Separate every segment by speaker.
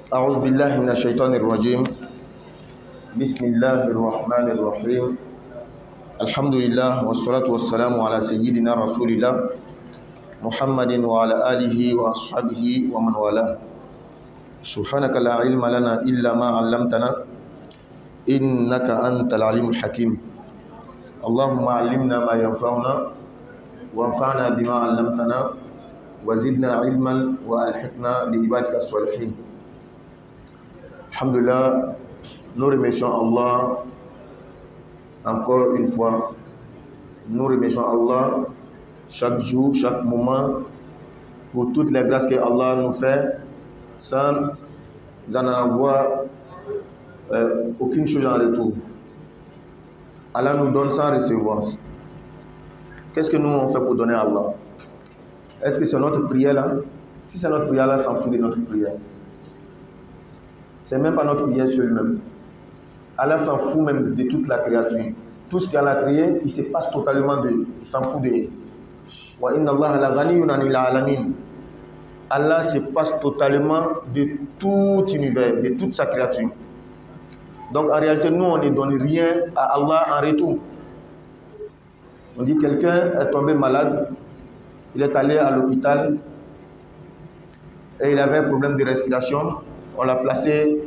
Speaker 1: أعوذ بالله من الشيطان الرجيم. بسم الله الرحمن الرحيم. الحمد لله والصلاة والسلام على سيدنا رسول الله محمد وعلى آله وأصحابه ومن والاه. سبحانك لا علم لنا إلا ما علمتنا إنك أنت العليم الحكيم. اللهم علمنا ما ينفعنا وانفعنا بما علمتنا وزدنا علما وألحقنا بعبادك الصالحين. Alhamdulillah, nous remercions Allah encore une fois. Nous remercions Allah chaque jour, chaque moment pour toutes les grâces que Allah nous fait sans en avoir aucune chose en retour. Allah nous donne sans recevoir. Qu'est-ce que nous on fait pour donner à Allah? Est-ce que c'est notre prière là? Si c'est notre prière là, s'en fout de notre prière. C'est même pas notre prière sur lui-même. Allah s'en fout même de toute la créature. Tout ce qu'Allah a créé, il se passe totalement de lui. Il s'en fout de lui. Wa inna Allah la ghaniyyun 'anil 'alamin. Allah se passe totalement de tout univers, de toute sa créature. Donc en réalité, nous, on ne donne rien à Allah en retour. On dit quelqu'un est tombé malade, il est allé à l'hôpital et il avait un problème de respiration. On l'a placé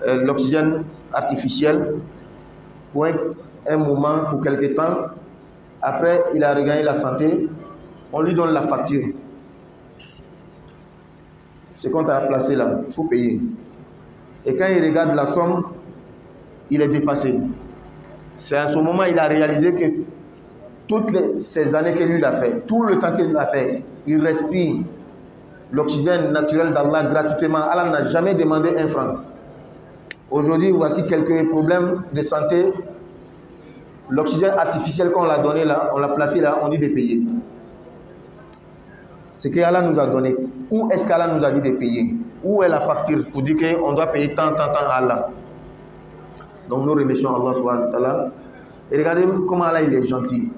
Speaker 1: l'oxygène artificiel pour un moment, pour quelque temps. Après, il a regagné la santé. On lui donne la facture. Ce qu'on a placé là, il faut payer. Et quand il regarde la somme, il est dépassé. C'est à ce moment qu'il a réalisé que toutes ces années que lui a fait, tout le temps qu'il a fait, il respire l'oxygène naturel d'Allah gratuitement. Allah n'a jamais demandé un franc. Aujourd'hui, voici quelques problèmes de santé. L'oxygène artificiel qu'on l'a donné là, on l'a placé là, on dit de payer. C'est que Allah nous a donné. Où est-ce qu'Allah nous a dit de payer? Où est la facture pour dire qu'on doit payer tant à Allah? Donc nous remercions Allah subhanahu wa ta'ala. Et regardez comment Allah il est gentil.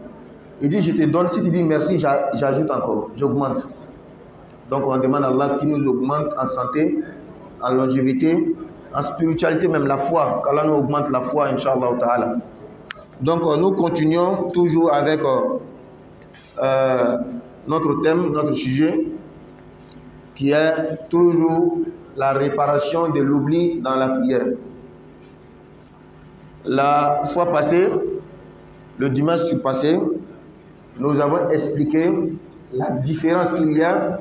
Speaker 1: Il dit je te donne, si tu dis merci, j'ajoute encore, j'augmente. Donc on demande à Allah qui nous augmente en santé, en longévité, en spiritualité, même la foi, qu'Allah nous augmente la foi, Inch'Allah ta'ala. Donc nous continuons toujours avec notre thème, notre sujet, qui est toujours la réparation de l'oubli dans la prière. La fois passée, le dimanche passé, nous avons expliqué la différence qu'il y a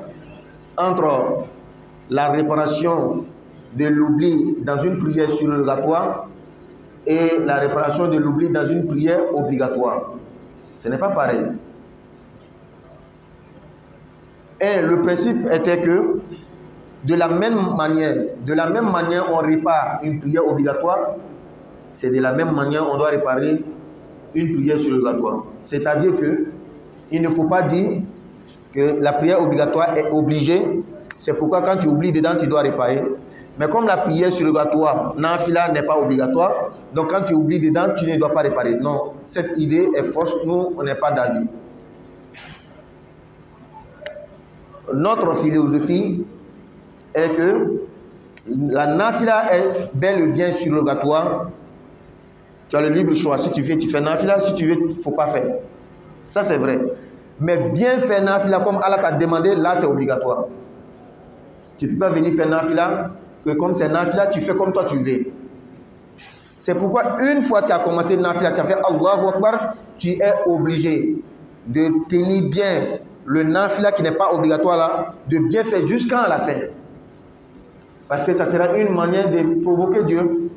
Speaker 1: entre la réparation de l'oubli dans une prière surrogatoire et la réparation de l'oubli dans une prière obligatoire. Ce n'est pas pareil. Et le principe était que de la même manière on répare une prière obligatoire, c'est de la même manière on doit réparer une prière surrogatoire. C'est-à-dire que il ne faut pas dire que la prière obligatoire est obligée. C'est pourquoi quand tu oublies dedans, tu dois réparer. Mais comme la prière surrogatoire, nafila n'est pas obligatoire, donc quand tu oublies dedans, tu ne dois pas réparer. Non, cette idée est fausse, nous, on n'est pas d'avis. Notre philosophie est que la nafila est bel et bien surrogatoire. Tu as le libre choix. Si tu veux, tu fais nafila. Si tu veux, il ne faut pas faire. Ça, c'est vrai. Mais bien faire nafila comme Allah t'a demandé, là, c'est obligatoire. Tu ne peux pas venir faire nafila, que comme c'est nafila, tu fais comme toi tu veux. C'est pourquoi, une fois que tu as commencé nafila, tu as fait Allahu Akbar, tu es obligé de tenir bien le nafila qui n'est pas obligatoire là, de bien faire jusqu'à la fin. Parce que ça sera une manière de provoquer Dieu.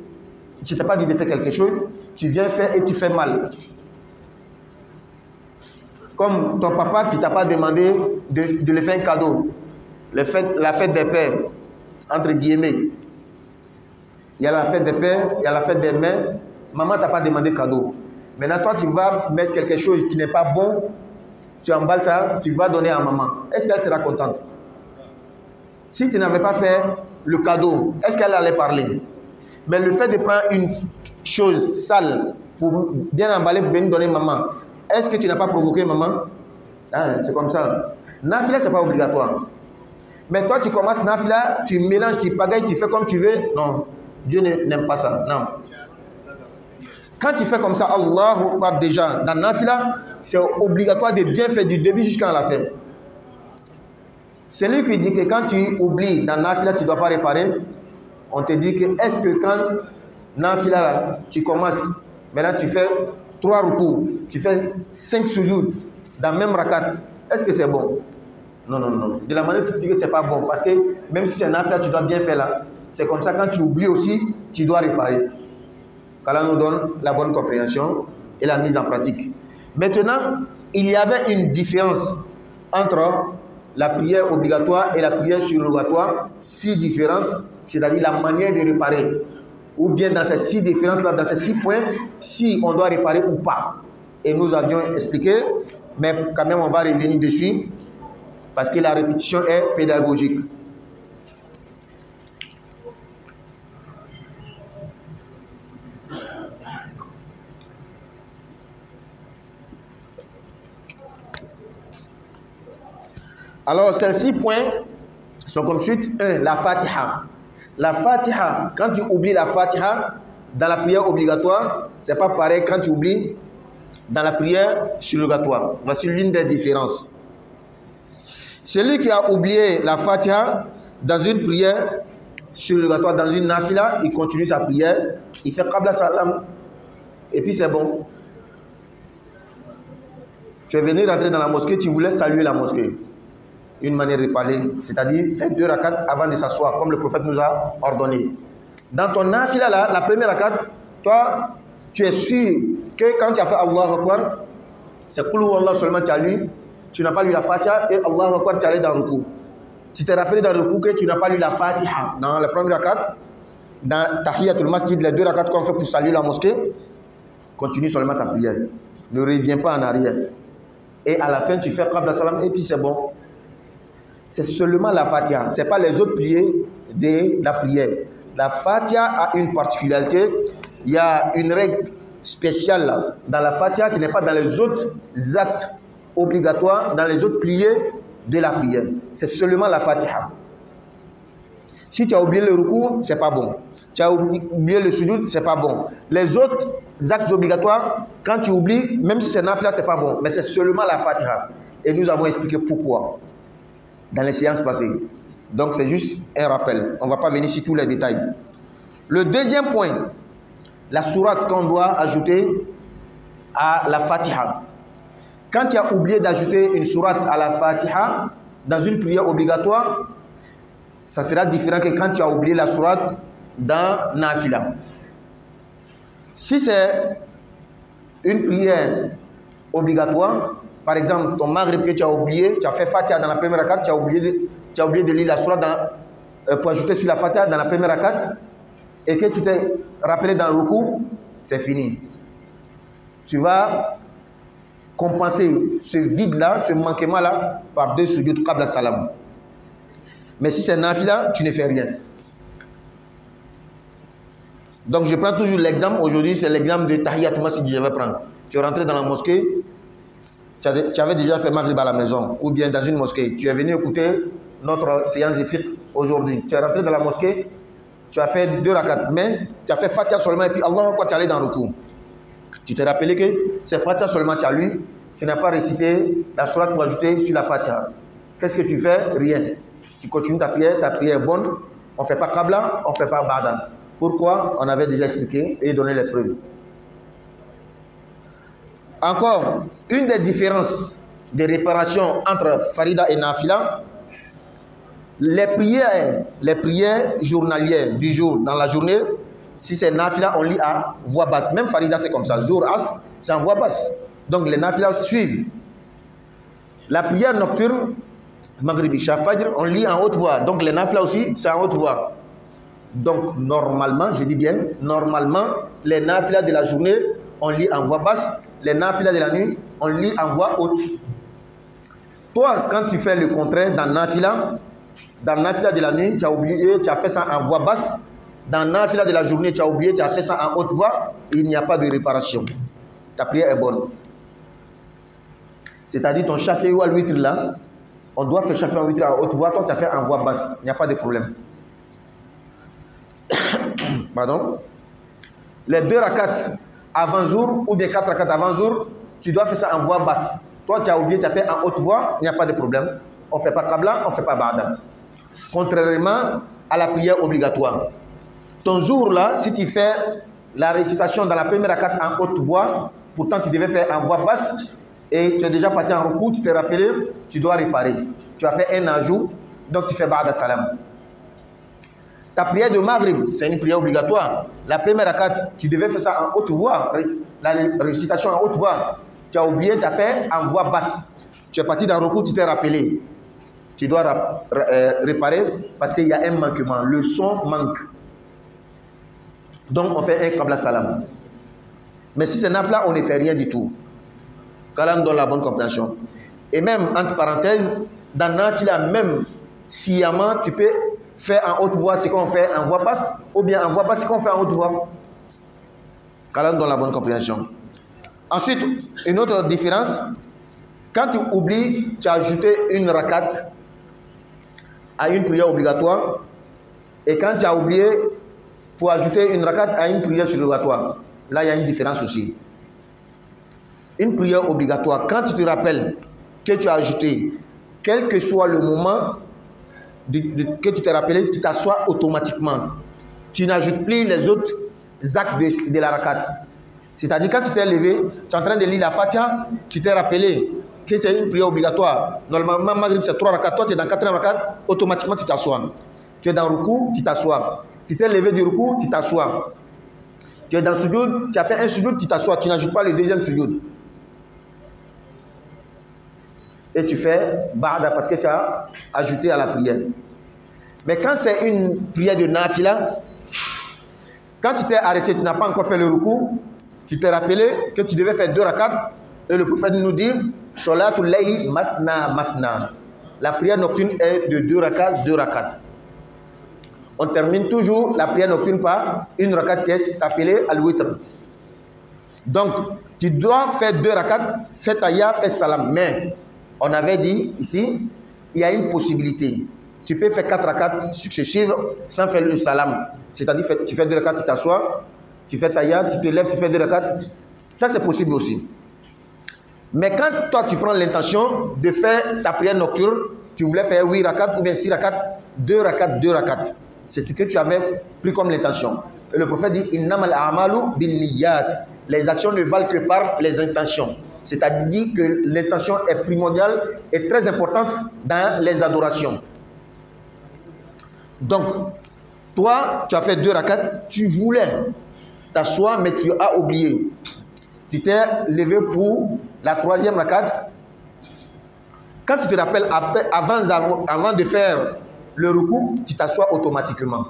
Speaker 1: Je ne t'ai pas dit de faire quelque chose, tu viens faire et tu fais mal. Comme ton papa qui ne t'a pas demandé de lui faire un cadeau. La fête des pères, entre guillemets. Il y a la fête des pères, il y a la fête des mères. Maman ne t'a pas demandé cadeau. Maintenant, toi, tu vas mettre quelque chose qui n'est pas bon. Tu emballes ça, tu vas donner à maman. Est-ce qu'elle sera contente? Si tu n'avais pas fait le cadeau, est-ce qu'elle allait parler? Mais le fait de prendre une chose sale pour bien emballer, pour venir donner à maman, est-ce que tu n'as pas provoqué maman? Ah, c'est comme ça. Nafila, ce n'est pas obligatoire. Mais toi, tu commences nafila, tu mélanges, tu pagailles, tu fais comme tu veux. Non, Dieu n'aime pas ça. Non. Quand tu fais comme ça, Allahu Akbar déjà, dans nafila, c'est obligatoire de bien faire du début jusqu'à la fin. C'est lui qui dit que quand tu oublies dans nafila, tu ne dois pas réparer. On te dit que est-ce que quand nafila, là, tu commences, maintenant tu fais 3 rukus, tu fais 5 sujoud dans le même rakat, est-ce que c'est bon? Non, non, non. De la manière tu dis que ce n'est pas bon. Parce que même si c'est nafila, tu dois bien faire là. C'est comme ça, quand tu oublies aussi, tu dois réparer. Qu'Allah nous donne la bonne compréhension et la mise en pratique. Maintenant, il y avait une différence entre la prière obligatoire et la prière surrogatoire. 6 différences, c'est-à-dire la manière de réparer. Ou bien dans ces 6 différences-là, dans ces 6 points, si on doit réparer ou pas. Et nous avions expliqué, mais quand même on va revenir dessus, parce que la répétition est pédagogique. Alors, ces 6 points sont comme suite. 1. La Fatiha. La Fatiha, quand tu oublies la Fatiha dans la prière obligatoire, ce n'est pas pareil quand tu oublies dans la prière surrogatoire. Voici l'une des différences. Celui qui a oublié la Fatiha dans une prière surrogatoire, dans une nafila, il continue sa prière, il fait Qabla Salam, et puis c'est bon. Tu es venu rentrer dans la mosquée, tu voulais saluer la mosquée. Une manière de parler, c'est-à-dire faire 2 rakats avant de s'asseoir, comme le prophète nous a ordonné. Dans ton nafila là, la première rakat, toi, tu es sûr que quand tu as fait Allahu Akbar, c'est Qul Huwallahu seulement tu as lu, tu n'as pas lu la Fatiha, et Allahu Akbar, tu es allé dans le ruku. Tu t'es rappelé dans le ruku que tu n'as pas lu la Fatiha dans la première rakat, dans Tahiyatul Masjid, les 2 rakats qu'on fait pour saluer la mosquée, continue seulement ta prière. Ne reviens pas en arrière. Et à la fin, tu fais Qabla Salam, et puis c'est bon. C'est seulement la Fatiha, ce n'est pas les autres prières de la prière. La Fatiha a une particularité, il y a une règle spéciale là, dans la Fatiha qui n'est pas dans les autres actes obligatoires, dans les autres prières de la prière. C'est seulement la Fatiha. Si tu as oublié le ruku, ce n'est pas bon. Tu as oublié le sujoud, ce n'est pas bon. Les autres actes obligatoires, quand tu oublies, même si c'est nafila, ce n'est pas bon. Mais c'est seulement la Fatiha. Et nous avons expliqué pourquoi dans les séances passées. Donc c'est juste un rappel. On ne va pas venir sur tous les détails. Le deuxième point, la sourate qu'on doit ajouter à la Fatiha. Quand tu as oublié d'ajouter une sourate à la Fatiha dans une prière obligatoire, ça sera différent que quand tu as oublié la sourate dans Nafila. Si c'est une prière obligatoire, par exemple, ton maghrib que tu as oublié, tu as fait Fatiha dans la première rakat, tu as oublié de lire la sourate pour ajouter sur la Fatiha dans la première rakat, et que tu t'es rappelé dans le ruku, c'est fini. Tu vas compenser ce vide-là, ce manquement-là, par 2 sujoud Qabla Salam. Mais si c'est nafila, tu ne fais rien. Donc je prends toujours l'exemple, aujourd'hui c'est l'exemple de Tahiyatul Masjid que je vais prendre. Tu es rentré dans la mosquée, tu avais déjà fait Maghrib à la maison, ou bien dans une mosquée. Tu es venu écouter notre séance de fiqh aujourd'hui. Tu es rentré dans la mosquée, tu as fait 2 rakats, mais tu as fait Fatiha seulement, et puis Allah, pourquoi tu es allé dans le ruku. Tu t'es rappelé que c'est Fatiha seulement tu as lu, tu n'as pas récité la sourate pour ajouter sur la Fatiha. Qu'est-ce que tu fais? Rien. Tu continues ta prière est bonne. On ne fait pas Qabla, on ne fait pas Ba'da. Pourquoi? On avait déjà expliqué et donné les preuves. Encore, une des différences de réparation entre Farida et Nafila, les prières journalières du jour, dans la journée, si c'est Nafila, on lit à voix basse. Même Farida, c'est comme ça. Jour, Asr, c'est en voix basse. Donc les Nafila suivent. La prière nocturne, Maghrib, Isha, Fajr, on lit en haute voix. Donc les Nafila aussi, c'est en haute voix. Donc normalement, je dis bien, normalement, les Nafila de la journée, on lit en voix basse. Les Nafila de la nuit, on lit en voix haute. Toi, quand tu fais le contraire dans Nafila de la nuit, tu as oublié, tu as fait ça en voix basse. Dans Nafila de la journée, tu as oublié, tu as fait ça en haute voix. Il n'y a pas de réparation. Ta prière est bonne. C'est-à-dire ton Shafi'i ou al-Witr là, On doit faire chaque en witr à haute voix. Toi, tu as fait en voix basse. Il n'y a pas de problème. Pardon. Les 2 rakats avant jour ou bien 4 rakats avant jour, tu dois faire ça en voix basse. Toi, tu as oublié, tu as fait en haute voix, il n'y a pas de problème. On ne fait pas qabla, on ne fait pas ba'da. Contrairement à la prière obligatoire. Ton jour là, si tu fais la récitation dans la première rakat en haute voix, pourtant tu devais faire en voix basse, et tu es déjà parti en ruku, tu t'es rappelé, tu dois réparer. Tu as fait un ajout, donc tu fais ba'da salam. Ta prière de Maghrib, c'est une prière obligatoire. La première rakat, tu devais faire ça en haute voix, la récitation en haute voix. Tu as oublié, tu as fait en voix basse. Tu es parti dans le ruku, tu t'es rappelé. Tu dois réparer parce qu'il y a un manquement. Le son manque. Donc on fait un qabla salam. Mais si c'est nafla, on ne fait rien du tout. Kalam donne la bonne compréhension. Et même, entre parenthèses, dans nafila, même sciemment, tu peux faire en haute voix ce qu'on fait en voix basse, ou bien en voix basse ce qu'on fait en haute voix. Kalam donne la bonne compréhension. Ensuite, une autre différence, quand tu oublies, tu as ajouté une rakat à une prière obligatoire, et quand tu as oublié pour ajouter une rakat à une prière surrogatoire, là il y a une différence aussi. Une prière obligatoire, quand tu te rappelles que tu as ajouté, quel que soit le moment que tu t'es rappelé, tu t'assois automatiquement. Tu n'ajoutes plus les autres actes de la rakat. C'est-à-dire quand tu t'es levé, tu es en train de lire la Fatiha, tu t'es rappelé que c'est une prière obligatoire. Normalement, Maghrib c'est 3 rakats, toi tu es dans 4e rakat, automatiquement tu t'assois. Tu es dans le ruku, tu t'assois. Tu t'es levé du ruku, tu t'assois. Tu es dans le sujoud, tu as fait un sujoud, tu t'assois. Tu n'ajoutes pas le deuxième sujoud. Et tu fais ba'da parce que tu as ajouté à la prière. Mais quand c'est une prière de nafila, quand tu t'es arrêté, tu n'as pas encore fait le ruku, tu t'es rappelé que tu devais faire 2 rakats, et le prophète nous dit Sholatul layli masna masna. La prière nocturne est de 2 rakats, 2 rakats. On termine toujours la prière nocturne par une rakat qui est appelée al-witr. Donc, tu dois faire 2 rakats, fais taya, fais salam. Mais, on avait dit ici, il y a une possibilité. Tu peux faire 4 rakats successives sans faire le salam. C'est-à-dire, tu fais 2 rakats, tu t'assois, tu fais taya, tu te lèves, tu fais 2 rakats. Ça, c'est possible aussi. Mais quand toi, tu prends l'intention de faire ta prière nocturne, tu voulais faire 8 rakats ou bien 6 rakats, 2 rakats, 2 rakats. C'est ce que tu avais pris comme l'intention. Et le prophète dit Innamal a'malu bin niyyat. Les actions ne valent que par les intentions. C'est-à-dire que l'intention est primordiale et très importante dans les adorations. Donc, toi, tu as fait 2 rakats, tu voulais t'asseoir, mais tu as oublié. Tu t'es levé pour la 3e rakat. Quand tu te rappelles, avant de faire le ruku, tu t'assois automatiquement.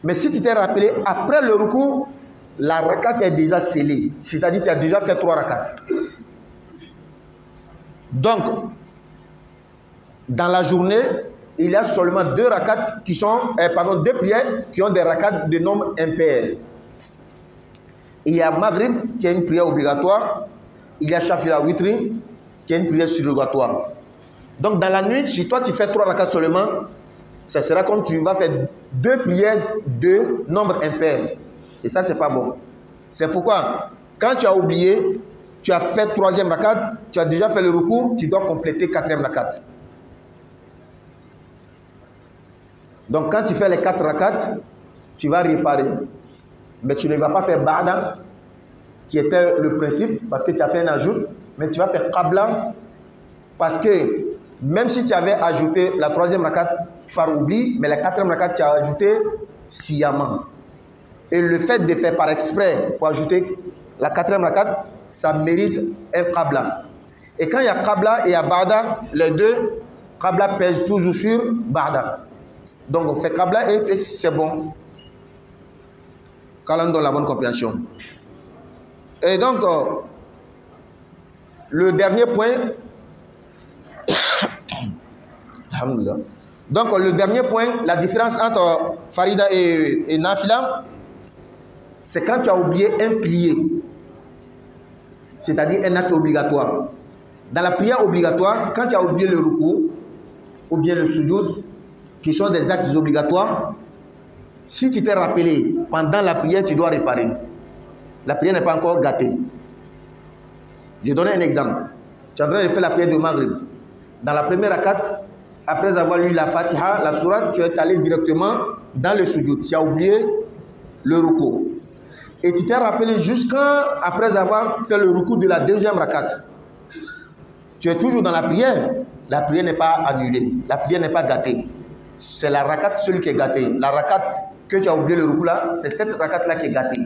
Speaker 1: Mais si tu t'es rappelé, après le ruku, la rakat est déjà scellée. C'est-à-dire que tu as déjà fait 3 rakats. Donc, dans la journée, il y a seulement 2 rakats qui sont, 2 prières qui ont des rakats de nombre impair. Il y a Maghrib qui est une prière obligatoire. Il y a Shafila Witri qui est une prière surrogatoire. Donc dans la nuit, si toi tu fais 3 rakats seulement, ça sera comme tu vas faire 2 prières de nombre impair. Et ça, c'est pas bon. C'est pourquoi, quand tu as oublié, tu as fait 3e rakat, tu as déjà fait le ruku, tu dois compléter 4e rakat. Donc quand tu fais les 4 rakats, tu vas réparer. Mais tu ne vas pas faire ba'da, qui était le principe, parce que tu as fait un ajout, mais tu vas faire qabla, parce que même si tu avais ajouté la 3e rakat par oubli, mais la 4e rakat tu as ajouté sciemment. Et le fait de faire par exprès pour ajouter la 4e rakat, ça mérite un qabla. Et quand il y a qabla et il y a ba'da, les deux, qabla pèse toujours sur ba'da. Donc on fait qabla et c'est bon. Quand on donne la bonne compréhension. Et donc, le dernier point, donc le dernier point, la différence entre Farida et Nafila, c'est quand tu as oublié un pilier, c'est-à-dire un acte obligatoire. Dans la prière obligatoire, quand tu as oublié le ruku ou bien le sujoud, qui sont des actes obligatoires, si tu t'es rappelé pendant la prière, tu dois réparer. La prière n'est pas encore gâtée. Je vais donner un exemple. Tu es en train de faire la prière de Maghrib. Dans la première rakat, après avoir lu la Fatiha, la sourate, tu es allé directement dans le sujoud. Tu as oublié le ruku. Et tu t'es rappelé jusqu'après avoir fait le ruku de la deuxième rakat. Tu es toujours dans la prière. La prière n'est pas annulée. La prière n'est pas gâtée. C'est la rakat, celui qui est gâté. La rakat que tu as oublié le ruku là, c'est cette rakat là qui est gâtée.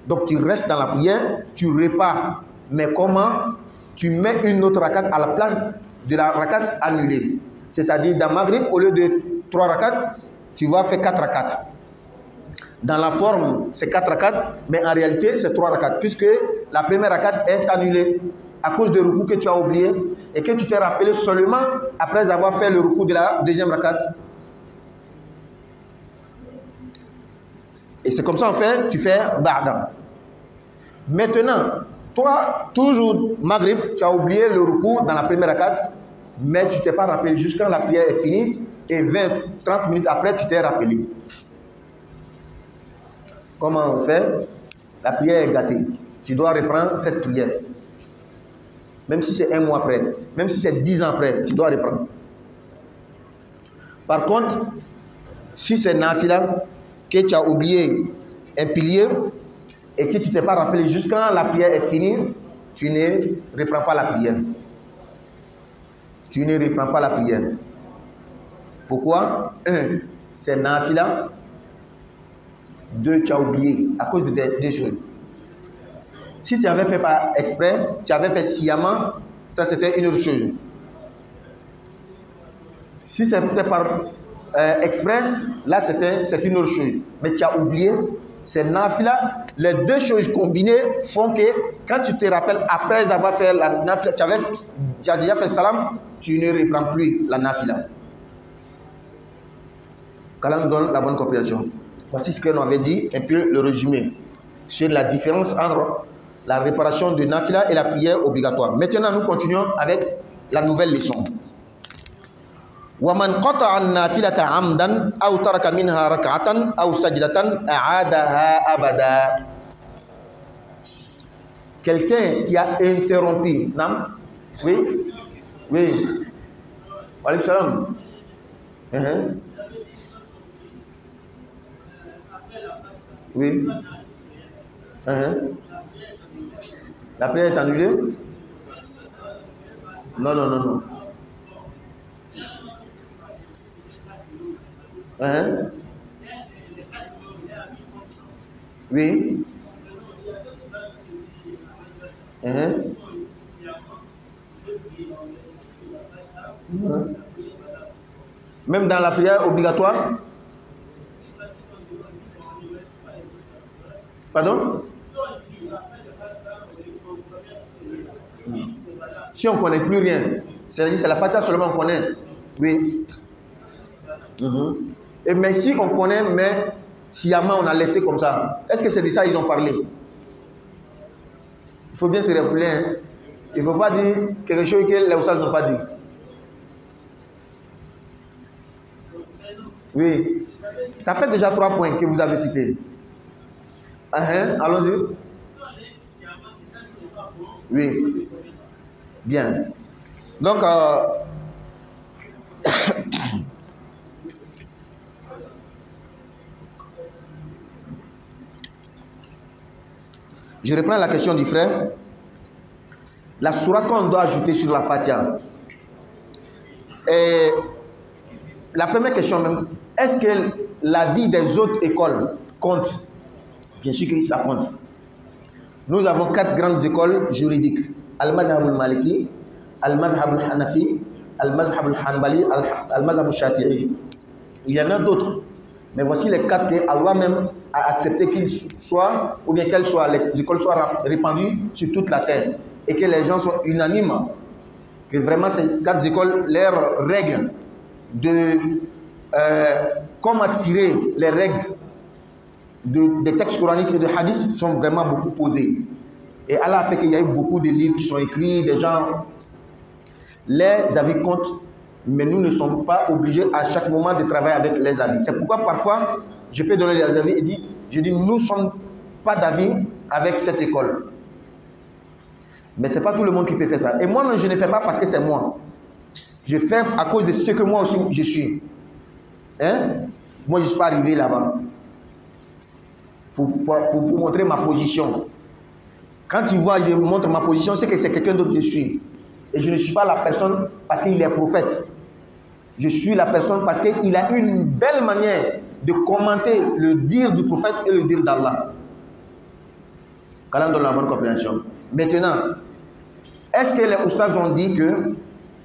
Speaker 1: Donc tu restes dans la prière, tu répares. Mais comment? Tu mets une autre rakat à la place de la rakat annulée. C'est-à-dire dans Maghrib, au lieu de 3 rakats, tu vas faire 4 rakats. Dans la forme, c'est 4 rakats, mais en réalité, c'est 3 rakats, puisque la première rakat est annulée à cause du ruku que tu as oublié et que tu t'es rappelé seulement après avoir fait le ruku de la deuxième rakat. Et c'est comme ça, en fait, tu fais Ba'da. Maintenant, toi, toujours Maghrib, tu as oublié le ruku dans la première rakat, mais tu ne t'es pas rappelé jusqu'à la prière est finie et 20-30 minutes après, tu t'es rappelé. Comment on fait? La prière est gâtée. Tu dois reprendre cette prière. Même si c'est 1 mois après, même si c'est 10 ans après, tu dois reprendre. Par contre, si c'est Nafila, que tu as oublié un pilier et que tu ne t'es pas rappelé jusqu'à la prière est finie, tu ne reprends pas la prière. Tu ne reprends pas la prière. Pourquoi? 1, c'est Nafila. 2, tu as oublié à cause de deux choses. Si tu avais fait par exprès, tu avais fait sciemment, ça c'était une autre chose. Si c'était par exprès, là c'est une autre chose. Mais tu as oublié, c'est Nafila. Les deux choses combinées font que quand tu te rappelles après avoir fait la Nafila, tu as déjà fait salam, tu ne reprends plus la Nafila. Qu'Allah nous donne la bonne compréhension. Voici ce que nous avait dit, un peu le résumé sur la différence entre la réparation de Nafila et la prière obligatoire. Maintenant, nous continuons avec la nouvelle leçon. وَمَنْ قَطَعَ النَّافِلَةَ عَمْدًا أَوْ تَرَكَ مِنْهَا رَكْعَةً أَوْ سَجْدَةً أَعَادَهَا أَبَدًا. Quelqu'un qui a interrompu, non? Oui? Oui. Wa alaykum salam. Oui. La prière est annulée? Non, non, non, non. Oui. Même dans la prière obligatoire? Pardon? Si on ne connaît plus rien, c'est-à-dire c'est la Fatiha seulement on connaît. Oui. Et mais si on connaît, mais sciemment on a laissé comme ça, est-ce que c'est de ça qu'ils ont parlé? Il faut bien se rappeler. Hein? Il ne faut pas dire quelque chose que les Oussas n'ont pas dit. Oui. Ça fait déjà 3 points que vous avez cités. Allons-y. Oui. Bien. Donc, je reprends la question du frère. La sourate qu'on doit ajouter sur la Fatiha. Et la première question même, est-ce que la vie des autres écoles compte? Bien sûr que ça compte. Nous avons 4 grandes écoles juridiques. Al-Madhhab al-Maliki, Al-Madhhab al-Hanafi, Al-Madhhab al-Hanbali, Al-Madhhab al-Shafi'i. Il y en a d'autres. Mais voici les 4 que Allah même a accepté qu'ils soient, ou bien qu'elles soient, les écoles soient répandues sur toute la terre. Et que les gens soient unanimes. Que vraiment ces 4 écoles, leurs règles de comment tirer les règles des textes coraniques et de hadiths sont vraiment beaucoup posées. Et Allah a fait qu'il y a eu beaucoup de livres qui sont écrits, des gens Les avis comptent, mais nous ne sommes pas obligés à chaque moment de travailler avec les avis. C'est pourquoi parfois, je peux donner des avis et dire, je dis, nous ne sommes pas d'avis avec cette école. Mais ce n'est pas tout le monde qui peut faire ça. Et moi-même, je ne fais pas parce que c'est moi. Je fais à cause de ce que moi aussi je suis. Hein? Moi, je ne suis pas arrivé là-bas pour montrer ma position. Quand tu vois, je montre ma position, c'est que c'est quelqu'un d'autre que je suis. Et je ne suis pas la personne parce qu'il est prophète. Je suis la personne parce qu'il a une belle manière de commenter le dire du prophète et le dire d'Allah. Qu'Allah donne la bonne compréhension. Maintenant, est-ce que les oustas ont dit que,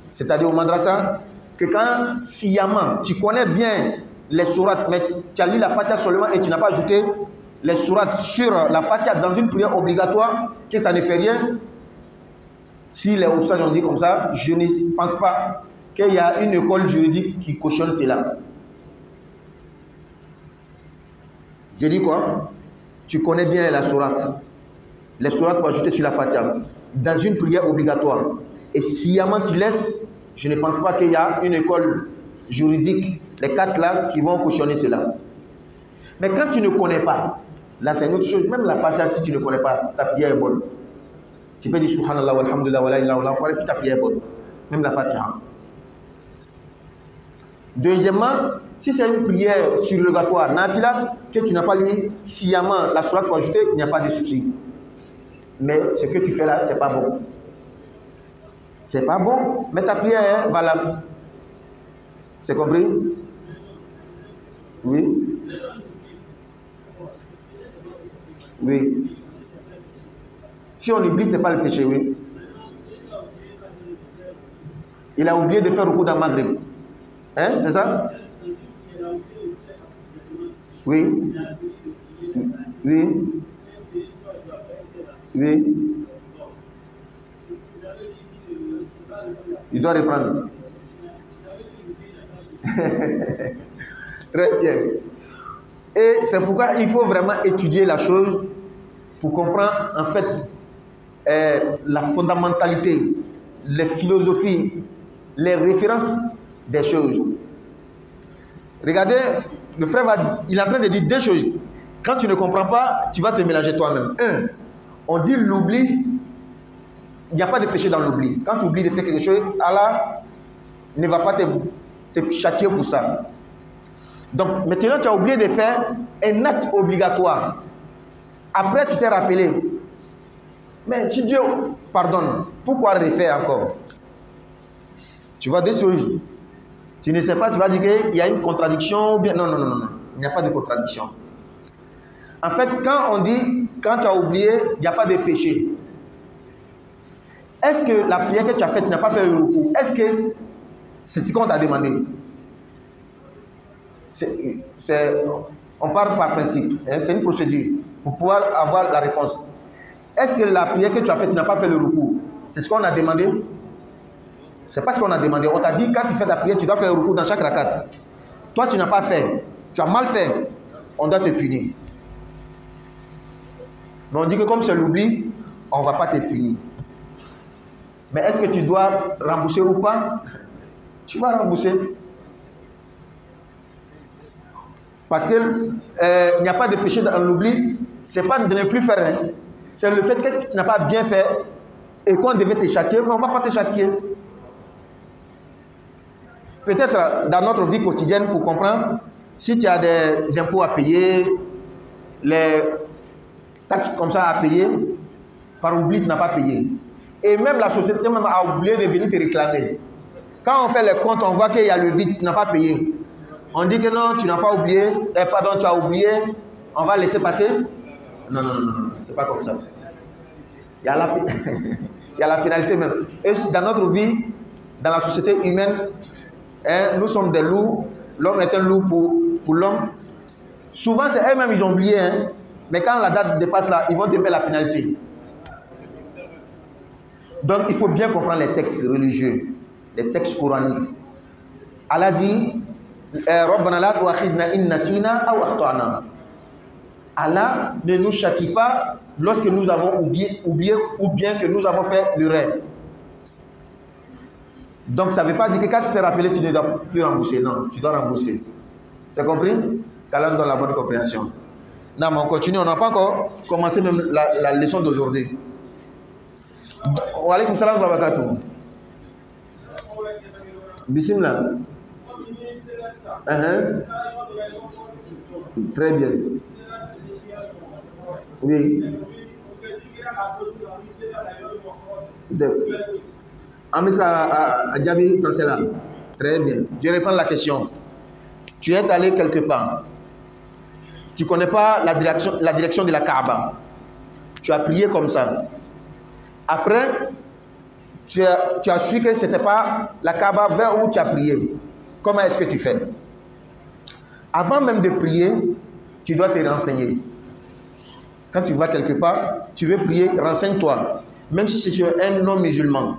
Speaker 1: c'est-à-dire au madrasa, que quand sciemment, tu connais bien les sourates, mais tu as lu la Fatiha seulement et tu n'as pas ajouté les sourates sur la Fatiha dans une prière obligatoire, que ça ne fait rien? Si les oustas ont dit comme ça, je ne pense pas qu'il y a une école juridique qui cautionne cela. Je dis quoi? Tu connais bien la sourate. Les sourates pour ajouter sur la Fatiha dans une prière obligatoire. Et sciemment tu laisses, je ne pense pas qu'il y a une école juridique, les 4 là, qui vont cautionner cela. Mais quand tu ne connais pas, là c'est une autre chose, même la Fatiha, si tu ne connais pas, ta prière est bonne. Tu peux dire Subhanallah, walhamdulillah, wa la ilaha illallah, puis ta prière est bonne. Même la Fatiha. Deuxièmement, si c'est une prière surrogatoire, nafila, que tu n'as pas lu sciemment la sourate pour ajouter, il n'y a pas de souci. Mais ce que tu fais là, c'est pas bon. C'est pas bon, mais ta prière est valable. C'est compris? Oui. Oui. Si on oublie, ce n'est pas le péché, oui. Il a oublié de faire le coup dans Maghreb. Hein, c'est ça? Oui. Oui. Oui. Il doit reprendre. Très bien. Et c'est pourquoi il faut vraiment étudier la chose pour comprendre en fait la fondamentalité, les philosophies, les références des choses. Regardez, le frère il est en train de dire 2 choses. Quand tu ne comprends pas, tu vas te mélanger toi-même. 1, on dit l'oubli, il n'y a pas de péché dans l'oubli. Quand tu oublies de faire quelque chose, Allah ne va pas te châtier pour ça. Donc maintenant tu as oublié de faire un acte obligatoire. Après tu t'es rappelé. Mais si Dieu pardonne, pourquoi refaire encore? Tu vois des choses. Tu ne sais pas, tu vas dire qu'il y a une contradiction ou bien. Non, non, non, non. Il n'y a pas de contradiction. En fait, quand on dit, quand tu as oublié, il n'y a pas de péché. Est-ce que la prière que tu as faite, tu n'as pas fait le recours? Est-ce que c'est ce qu'on t'a demandé? On parle par principe. Hein, c'est une procédure pour pouvoir avoir la réponse. Est-ce que la prière que tu as faite, tu n'as pas fait le recours? C'est ce qu'on a demandé? C'est pas ce qu'on a demandé. On t'a dit, quand tu fais ta prière, tu dois faire le recours dans chaque rakat. Toi, tu n'as pas fait. Tu as mal fait. On doit te punir. Mais on dit que comme c'est l'oubli, on ne va pas te punir. Mais est-ce que tu dois rembourser ou pas? Tu vas rembourser. Parce qu'il n'y a pas de péché dans l'oubli. Ce n'est pas de ne plus faire. Hein. C'est le fait que tu n'as pas bien fait et qu'on devait te châtier, mais on ne va pas te châtier. Peut-être dans notre vie quotidienne, pour comprendre, si tu as des impôts à payer, les taxes comme ça à payer, par oubli, tu n'as pas payé. Et même la société même a oublié de venir te réclamer. Quand on fait les comptes, on voit qu'il y a le vide, tu n'as pas payé. On dit que non, tu n'as pas oublié, pardon, tu as oublié, on va laisser passer. Non, non, non, non, c'est pas comme ça. Il y a la pénalité même. Et dans notre vie, dans la société humaine, hein, nous sommes des loups, l'homme est un loup pour l'homme. Souvent, c'est eux-mêmes, ils ont oublié, hein, mais quand la date dépasse là, ils vont te payer la pénalité. Donc, il faut bien comprendre les textes religieux, les textes coraniques. Allah dit, Rabbana la tu'akhizna in nasina aw akhtana. Allah ne nous châtie pas lorsque nous avons oublié ou bien que nous avons fait l'erreur. Donc ça ne veut pas dire que quand tu t'es rappelé, tu ne dois plus rembourser. Non, tu dois rembourser. C'est compris? Qu'Allah donne la bonne compréhension. Non, mais on continue. On n'a pas encore commencé même la leçon d'aujourd'hui. Wa alaykum salam wa barakatuh. Bismillah. Très bien. Oui. Très bien. Je réponds à la question. Tu es allé quelque part. Tu ne connais pas la direction de la Kaaba. Tu as prié comme ça. Après, tu as su que ce n'était pas la Kaaba vers où tu as prié. Comment est-ce que tu fais? Avant même de prier, tu dois te renseigner. Quand tu vas quelque part, tu veux prier, renseigne-toi. Même si c'est sur un non-musulman.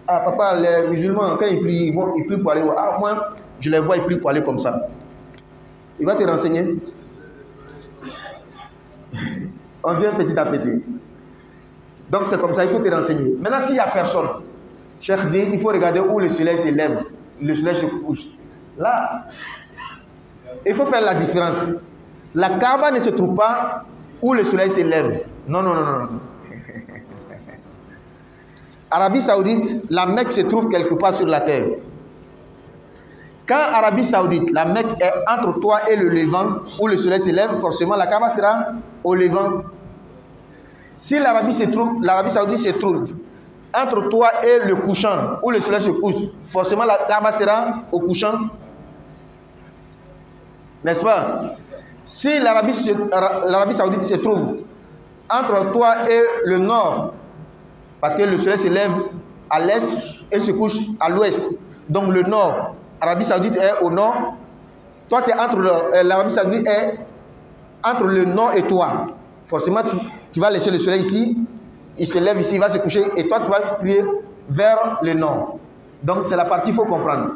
Speaker 1: Ah papa, les musulmans, quand ils prient, ils prient pour aller. Ah moi, je les vois, ils prient pour aller comme ça. Il va te renseigner. On vient petit à petit. Donc c'est comme ça, il faut te renseigner. Maintenant, s'il n'y a personne, Cheikh dit, il faut regarder où le soleil se lève, le soleil se couche. Là, il faut faire la différence. La Kaaba ne se trouve pas où le soleil se lève. Non, non, non, non. Arabie Saoudite, la Mecque se trouve quelque part sur la terre. Quand Arabie Saoudite, la Mecque est entre toi et le Levant, où le soleil se lève, forcément la Kaaba sera au Levant. Si l'Arabie Saoudite se trouve entre toi et le couchant, où le soleil se couche, forcément la Kaaba sera au couchant. N'est-ce pas? Si l'Arabie Saoudite se trouve entre toi et le nord, parce que le soleil se lève à l'est et se couche à l'ouest, donc le nord, l'Arabie Saoudite est au nord, toi tu es entre l'Arabie Saoudite est entre le nord et toi. Forcément, tu vas laisser le soleil ici, il se lève ici, il va se coucher, et toi tu vas prier vers le nord. Donc c'est la partie qu'il faut comprendre.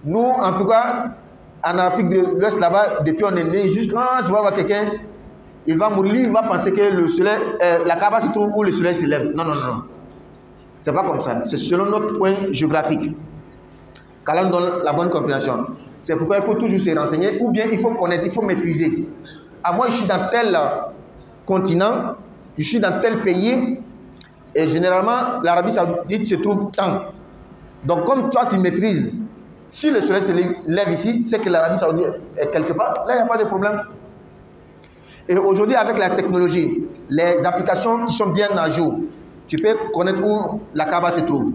Speaker 1: Nous, en tout cas, en Afrique de l'Ouest, là-bas, depuis on est né, juste quand tu vas voir quelqu'un, il va mourir, il va penser que le soleil, la Kaaba se trouve où le soleil se lève. Non, non, non. C'est pas comme ça. C'est selon notre point géographique. Qu'Allah donne la bonne compréhension. C'est pourquoi il faut toujours se renseigner, ou bien il faut connaître, il faut maîtriser. Ah, moi, je suis dans tel continent, je suis dans tel pays, et généralement, l'Arabie Saoudite se trouve tant. Donc, comme toi, tu maîtrises, si le soleil se lève ici, c'est que l'Arabie Saoudite est quelque part. Là, il n'y a pas de problème. Et aujourd'hui, avec la technologie, les applications qui sont bien à jour, tu peux connaître où la Kaaba se trouve.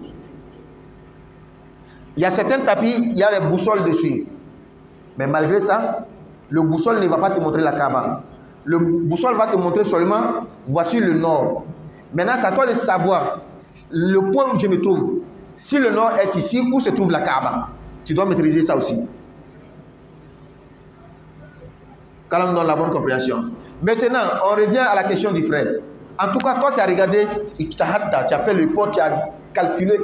Speaker 1: Il y a certains tapis, il y a les boussoles dessus. Mais malgré ça, le boussole ne va pas te montrer la Kaaba. Le boussole va te montrer seulement, voici le nord. Maintenant, c'est à toi de savoir le point où je me trouve. Si le nord est ici, où se trouve la Kaaba? Tu dois maîtriser ça aussi. Qu'Allah donne la bonne compréhension. Maintenant, on revient à la question du frère. En tout cas, toi, tu as regardé, tu as fait l'effort, tu as calculé.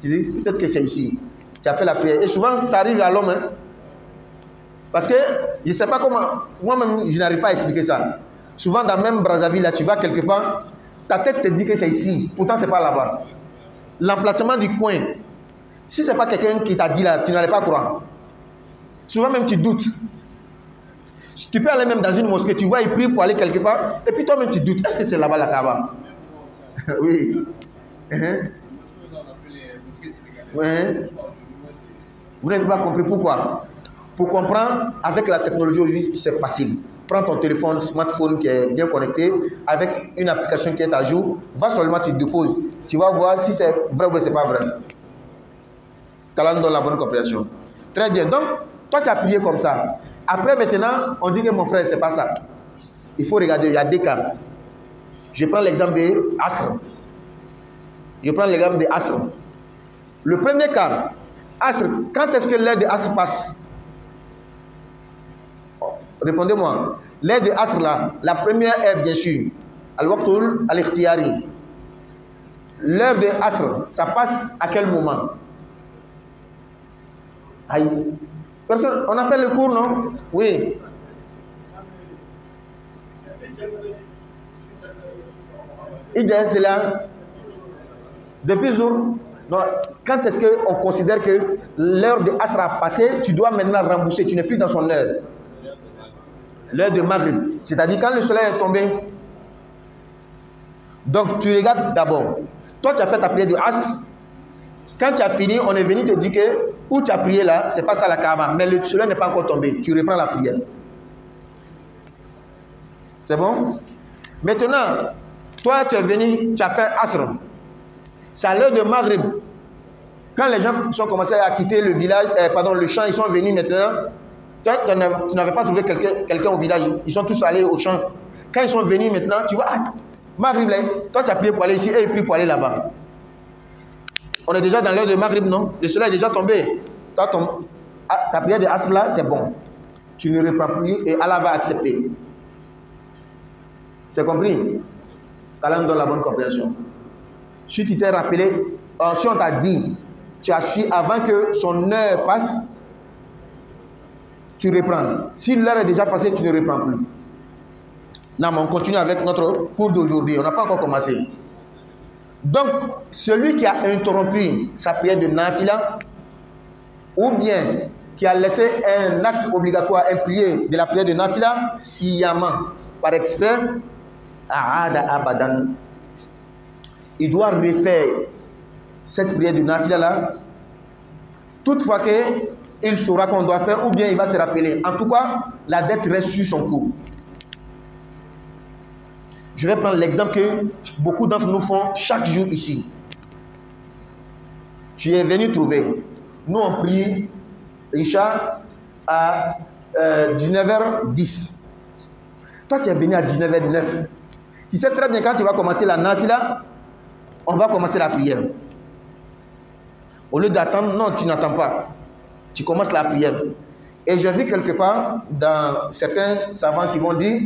Speaker 1: Tu dis, peut-être que c'est ici. Tu as fait la prière. Et souvent, ça arrive à l'homme. Hein? Parce que, je ne sais pas comment, moi-même, je n'arrive pas à expliquer ça. Souvent, dans même Brazzaville, là, tu vas quelque part, ta tête te dit que c'est ici. Pourtant, ce n'est pas là-bas. L'emplacement du coin, si ce n'est pas quelqu'un qui t'a dit là, tu n'allais pas croire. Souvent, même, tu doutes. Tu peux aller même dans une mosquée, tu vois, ils prient pour aller quelque part, et puis toi-même tu doutes, est-ce que c'est là-bas la Kaaba? Oui. Vous n'avez pas compris pourquoi? Pour comprendre, avec la technologie aujourd'hui, c'est facile. Prends ton téléphone, smartphone qui est bien connecté, avec une application qui est à jour, va seulement, tu déposes. Tu vas voir si c'est vrai ou c'est pas vrai. Qu'Allah nous donne la bonne compréhension. Très bien. Donc, toi tu as prié comme ça. Après, maintenant, on dit que mon frère, c'est pas ça. Il faut regarder, il y a deux cas. Je prends l'exemple de Asr. Le premier cas, Asr, quand est-ce que l'heure de Asr passe? Répondez-moi. L'heure de Asr, là, la première heure, bien sûr, Al-Waqtul Al-Ikhtiyari. L'heure de Asr, ça passe à quel moment? Aïe. Personne, on a fait le cours, non? Oui. Il dit c'est là. Depuis jour, Non, quand est-ce qu'on considère que l'heure de Asr a passé, tu dois maintenant rembourser, tu n'es plus dans son heure. L'heure de Maghrib. C'est-à-dire quand le soleil est tombé. Donc tu regardes d'abord. Toi tu as fait ta prière de Asr. Quand tu as fini, on est venu te dire que où tu as prié là, c'est pas ça la Kaaba. Mais le soleil n'est pas encore tombé. Tu reprends la prière. C'est bon? Maintenant, toi tu es venu, tu as fait Asr. C'est à l'heure de Maghrib. Quand les gens sont commencés à quitter le village, le champ, ils sont venus maintenant. Tu n'avais pas trouvé quelqu'un au village. Ils sont tous allés au champ. Quand ils sont venus maintenant, tu vois, Maghrib, toi tu as prié pour aller ici et ils prient pour aller là-bas. On est déjà dans l'heure de Maghrib, non? Le soleil est déjà tombé. Ta prière de Asr là, c'est bon. Tu ne reprends plus et Allah va accepter. C'est compris? Allah nous donne la bonne compréhension. Si tu t'es rappelé, si on t'a dit, tu as su avant que son heure passe, tu reprends. Si l'heure est déjà passée, tu ne reprends plus. Non, mais on continue avec notre cours d'aujourd'hui. On n'a pas encore commencé. Donc, celui qui a interrompu sa prière de Nafila, ou bien qui a laissé un acte obligatoire impliqué de la prière de Nafila, sciemment, par exprès, Aada Abadan, il doit refaire cette prière de Nafila là, toutefois qu'il saura qu'on doit faire, ou bien il va se rappeler. En tout cas, la dette reste sur son cou. Je vais prendre l'exemple que beaucoup d'entre nous font chaque jour ici. Tu es venu trouver. Nous on prie Isha à 19h10. Toi tu es venu à 19h09. Tu sais très bien quand tu vas commencer la Nafila, on va commencer la prière. Au lieu d'attendre, non, tu n'attends pas. Tu commences la prière. Et j'ai vu quelque part dans certains savants qui vont dire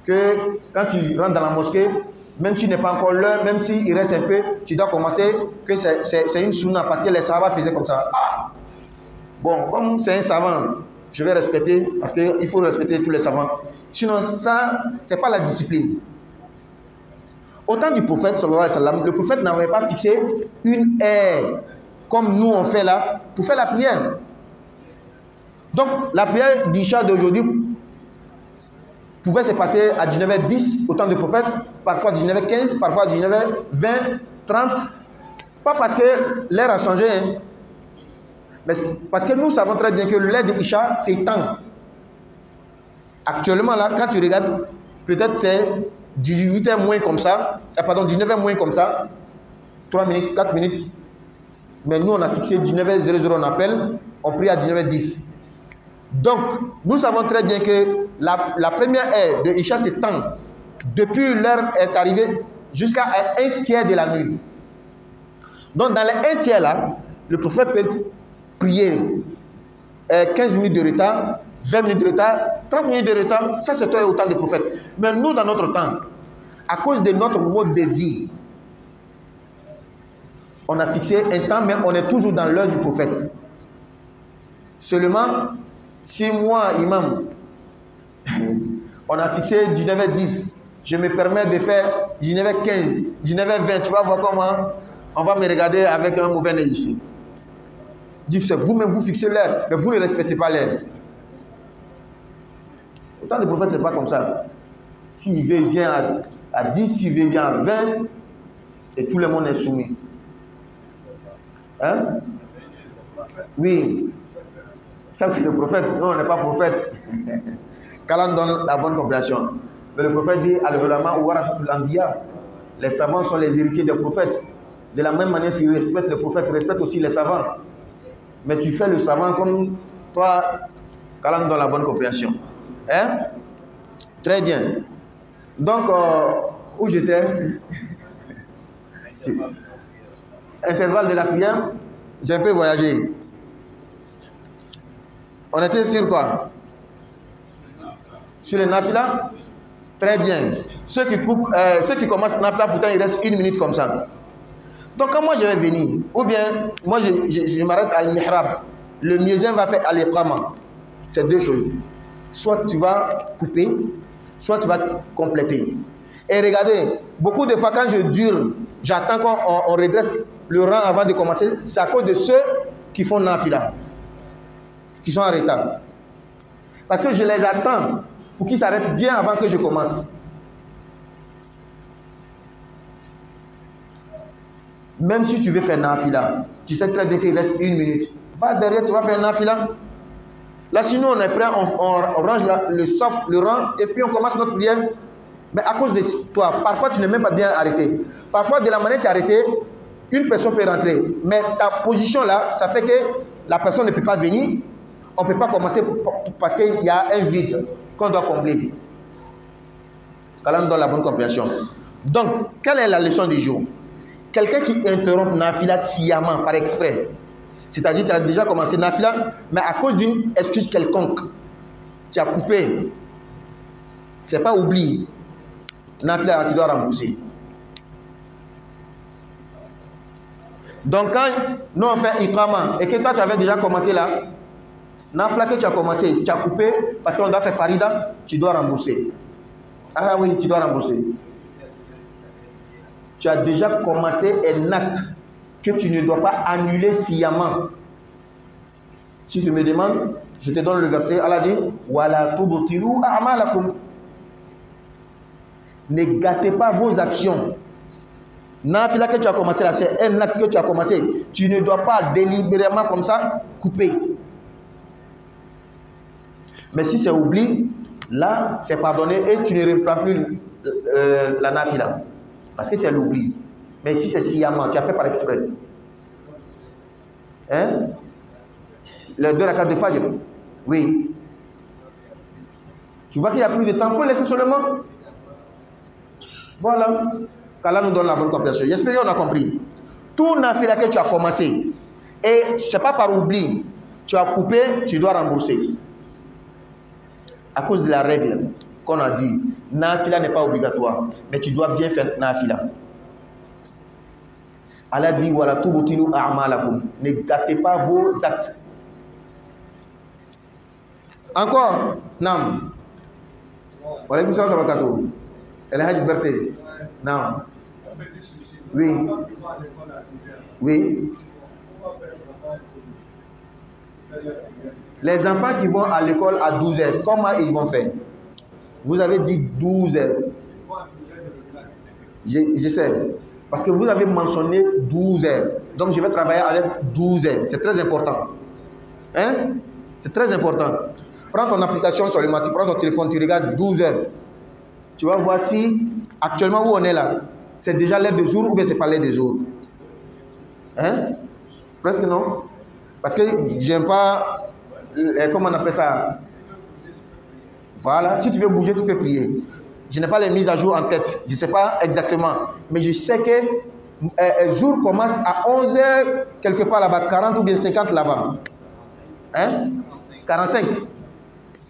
Speaker 1: que quand tu rentres dans la mosquée, même s'il n'est pas encore l'heure, même s'il reste un peu, tu dois commencer, que c'est une sunna, parce que les savants faisaient comme ça. Ah! Bon, comme c'est un savant, je vais respecter, parce qu'il faut respecter tous les savants. Sinon, ça, ce n'est pas la discipline. Au temps du prophète, sallallahu alayhi wa sallam, le prophète n'avait pas fixé une heure, comme nous on fait là, pour faire la prière. Donc, la prière d'Isha d'aujourd'hui pouvait se passer à 19h10 au temps du prophète, parfois 19h15, parfois 19h20, 30. Pas parce que l'heure a changé, hein, mais parce que nous savons très bien que l'heure d'Isha s'étend. Actuellement, là, quand tu regardes, peut-être c'est 18h moins comme ça, pardon, 19h moins comme ça, 3 minutes, 4 minutes. Mais nous, on a fixé 19h00, on appelle, on prie à 19h10. Donc, nous savons très bien que la première heure de Isha s'étend depuis l'heure est arrivée jusqu'à un tiers de la nuit. Donc, dans les 1 tiers là, le prophète peut prier 15 minutes de retard, 20 minutes de retard, 30 minutes de retard, ça c'est au temps du prophète. Mais nous, dans notre temps, à cause de notre mode de vie, on a fixé un temps, mais on est toujours dans l'heure du prophète. Seulement, si moi, imam, on a fixé 19h10, je me permets de faire 19h15, 19h20, tu vas voir comment on va me regarder avec un mauvais œil ici. C'est vous-même, vous fixez l'heure, mais vous ne respectez pas l'heure. Au temps du prophète, ce n'est pas comme ça. S'il veut, il vient à 10, s'il veut, il vient à 20, et tout le monde est soumis. Hein? Oui. Ça, c'est le prophète. Non, on n'est pas prophète. Qu'Allah donne la bonne compréhension. Mais le prophète dit, Al-Ulama warasatul anbiya. Les savants sont les héritiers des prophètes. De la même manière, tu respectes les prophètes, respecte aussi les savants. Mais tu fais le savant comme toi, qu'Allah donne la bonne compréhension. Hein? Très bien. Donc, où j'étais? Intervalle de la prière, j'ai un peu voyagé. On était sur quoi? Sur les nafila? Très bien. Ceux qui commencent nafila, pourtant il reste 1 minute comme ça. Donc quand moi je vais venir, ou bien moi je m'arrête à al-mihrab, le muezzin va faire al-iqama. C'est deux choses. Soit tu vas couper, soit tu vas compléter. Et regardez, beaucoup de fois quand je dure, j'attends qu'on redresse le rang avant de commencer, c'est à cause de ceux qui font nafila, qui sont en retard. Parce que je les attends pour qu'ils s'arrêtent bien avant que je commence. Même si tu veux faire nafila, tu sais très bien qu'il reste 1 minute. Va derrière, tu vas faire nafila. Là, sinon, on est prêt, on range le rang et puis on commence notre prière. Mais à cause de toi, parfois tu n'es même pas bien arrêté. Parfois, de la manière que tu es arrêté, une personne peut rentrer. Mais ta position là, ça fait que la personne ne peut pas venir. On ne peut pas commencer parce qu'il y a un vide qu'on doit combler. Qu'Allah nous donne la bonne compréhension. Donc, quelle est la leçon du jour? Quelqu'un qui interrompt nafila sciemment, par exprès. C'est-à-dire que tu as déjà commencé nafila, mais à cause d'une excuse quelconque, tu as coupé. Ce n'est pas oublié. Nafila, tu dois rembourser. Donc quand nous on fait iqama et que toi tu avais déjà commencé là, nafila que tu as commencé, tu as coupé parce qu'on doit faire farida, tu dois rembourser. Ah oui, tu dois rembourser. Tu as déjà commencé un acte que tu ne dois pas annuler sciemment. Si tu me demandes, je te donne le verset. Allah dit wala tubtilu a'malakum. Ne gâtez pas vos actions. Nafila que tu as commencé là, c'est un acte que tu as commencé. Tu ne dois pas délibérément comme ça couper. Mais si c'est oubli, là c'est pardonné et tu ne reprends plus la nafila. Parce que c'est l'oubli. Mais si c'est sciemment, tu as fait par exprès. Hein? Les 2 rakats de Fajr. Oui. Tu vois qu'il n'y a plus de temps, il faut laisser seulement. Voilà. Qu'Allah nous donne la bonne compréhension. J'espère qu'on a compris. Tout nafila que tu as commencé, et ce n'est pas par oubli, tu as coupé, tu dois rembourser. À cause de la règle qu'on a dit, nafila n'est pas obligatoire, mais tu dois bien faire nafila. Allah dit wala tubtilu a'malakum. Ne gâtez pas vos actes. Encore, Nam. Wa alaykum salam wa barakatuh. El Hajj Berté. Nam. Oui. Oui. Les enfants qui vont à l'école à 12 h, comment ils vont faire? Vous avez dit 12 h. Je sais. Parce que vous avez mentionné 12 h. Donc je vais travailler avec 12 h. C'est très important. Hein? C'est très important. Prends ton application sur le mat, tu prends ton téléphone, tu regardes 12 h. Tu vas voir si actuellement où on est là, c'est déjà l'heure de jour ou bien c'est pas l'heure de jour. Hein? Presque non. Parce que j'aime pas, comment on appelle ça? Voilà, si tu veux bouger, tu peux prier. Je n'ai pas les mises à jour en tête. Je ne sais pas exactement. Mais je sais que le jour commence à 11 h, quelque part là-bas, 40 ou bien 50 là-bas. Hein? 45.